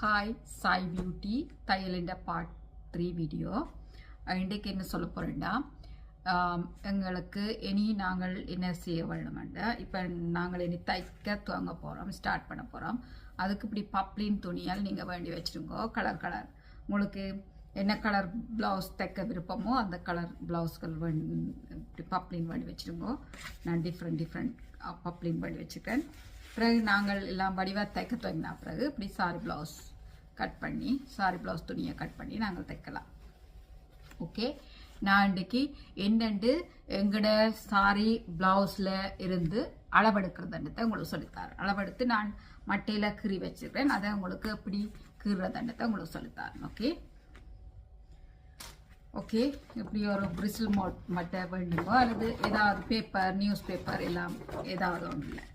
Hi Sai beauty தையலிൻ്റെ part 3 video. இன்றைக்கு என்ன சொல்ல போகிறேன்னா, எங்களுக்கு இனி நாங்கள் என்ன செய்ய வேணுமெண்டா, இப்போ நாங்கள் இனி தைக்க துவங்க போகிறோம், ஸ்டார்ட் பண்ண போகிறோம். அதுக்கு இப்படி பப்ளின் துணியால் நீங்கள் வேண்டி வச்சுருங்கோ. கலர் உங்களுக்கு என்ன கலர் ப்ளவுஸ் தைக்க விருப்பமோ அந்த கலர் ப்ளவுஸ்கள் இப்படி பப்ளின் வேண்டி வச்சுருங்கோ. நான் டிஃப்ரெண்ட் பப்ளின் வேண்டி வச்சுருக்கேன். பிறகு நாங்கள் எல்லாம் வடிவாக தைக்க துவங்கினா பிறகு இப்படி சாரி ப்ளவுஸ் கட் பண்ணி சாரி துணியை கட் பண்ணி நாங்கள் தைக்கலாம். ஓகே, நான் இன்றைக்கு என்னென்று எங்களோட சாரி ப்ளவுஸில் இருந்து அளவெடுக்கிறதண்டத்தை உங்களுக்கு சொல்லித்தாரேன். அளவெடுத்து நான் மட்டையில் கீறி வச்சுருக்கேன், அதை உங்களுக்கு எப்படி கீறுறதண்டத்தை உங்களுக்கு சொல்லித்தாரேன். ஓகே, இப்படி ஒரு பிரிசில் மட்டை வேண்டுமோ அல்லது ஏதாவது பேப்பர், நியூஸ் பேப்பர் எல்லாம் ஏதாவது ஒன்று இல்லை.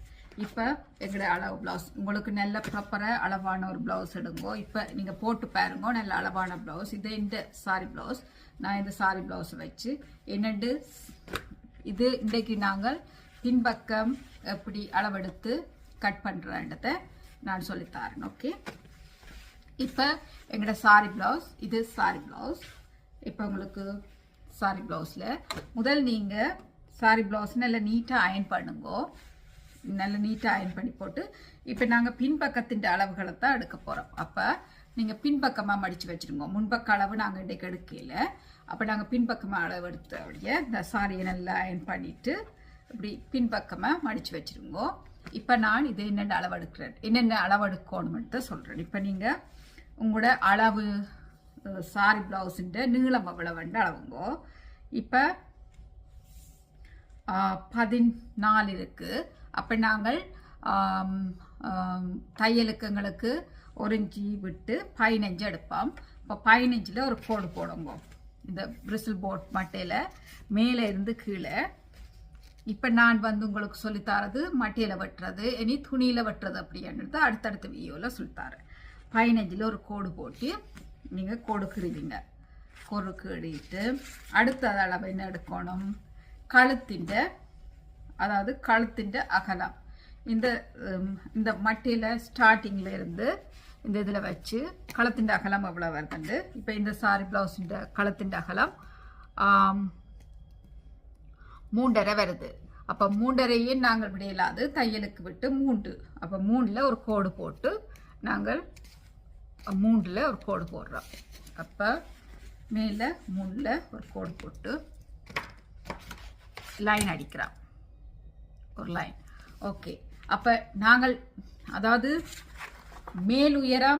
இப்போ எங்களோட அளவு ப்ளவுஸ் உங்களுக்கு நல்ல ப்ராப்பராக அளவான ஒரு ப்ளவுஸ் எடுங்கோ. இப்போ நீங்கள் போட்டு பாருங்கோ, நல்ல அளவான ப்ளவுஸ். இது இந்த சாரி ப்ளவுஸ். நான் இந்த சாரி ப்ளவுஸை வச்சு என்னென்று இது இன்றைக்கு நாங்கள் பின்பக்கம் எப்படி அளவெடுத்து கட் பண்ணுறன்றதை நான் சொல்லித்தரேன். ஓகே, இப்போ எங்களோட சாரி ப்ளவுஸ், இது சாரி ப்ளவுஸ். இப்போ உங்களுக்கு சாரி ப்ளவுஸில் முதல் நீங்கள் சாரி ப்ளவுஸ் நல்லா நீட்டாக அயன் பண்ணுங்கோ. நல்லா நீட்டாக அயன் பண்ணி போட்டு இப்போ நாங்கள் பின்பக்கத்தின் அளவுகளை தான் எடுக்க போகிறோம். அப்போ நீங்கள் பின்பக்கமாக மடித்து வச்சுருங்க. முன்பக்க அளவு நாங்கள் இன்றைக்கு எடுக்கல. அப்போ நாங்கள் பின்பக்கமாக அளவு எடுத்த அப்படியே இந்த சாரியை நல்லா அயன் பண்ணிவிட்டு இப்படி பின்பக்கமாக மடித்து வச்சுருங்கோ. இப்போ நான் இதை என்னென்ன அளவு எடுக்கிறேன், என்னென்ன அளவு எடுக்கணும்னு சொல்கிறேன். இப்போ நீங்கள் உங்களோட அளவு சாரி ப்ளவுஸுன்ற நீளம் எவ்வளவுண்டு அளவுங்கோ. இப்போ 14 இருக்குது. அப்போ நாங்கள் தையலுக்கு எங்களுக்கு 1 இன்ச்சு விட்டு 15 எடுப்போம். இப்போ 15ல் ஒரு கோடு போடுங்க. இந்த பிரிசில் போட் மட்டையில் மேலே இருந்து கீழே. இப்போ நான் உங்களுக்கு சொல்லித்தரது மட்டையில் வெட்டுறது, இனி துணியில் வெட்டுறது அப்படின்றது அடுத்தடுத்த வீடியோவில் சொல்லித்தரேன். 15ல் ஒரு கோடு போட்டு நீங்கள் கோடு கிழிவிங்க. கோடு கிழிட்டு அடுத்த அளவு என்ன எடுக்கணும், கழுத்தின் அகலம். இந்த மட்டையில் ஸ்டார்டிங்கில் இருந்து இந்த இதில் வச்சு கழுத்தின் அகலம் எவ்வளோ வருதுண்டு. இப்போ இந்த சாரி ப்ளவுஸின் கழுத்தின் அகலம் 3.5 வருது. அப்போ 3.5 நாங்கள் விடையில்லாது தையலுக்கு விட்டு 3. அப்போ 3ல் ஒரு கோடு போட்டு நாங்கள் 3ல் ஒரு கோடு போடுறோம். அப்போ மேலே 3ல் ஒரு கோடு போட்டு லைன் அடிக்கிறோம், ஒரு லைன். ஓகே, அப்போ நாங்கள் அதாவது மேல் உயரம்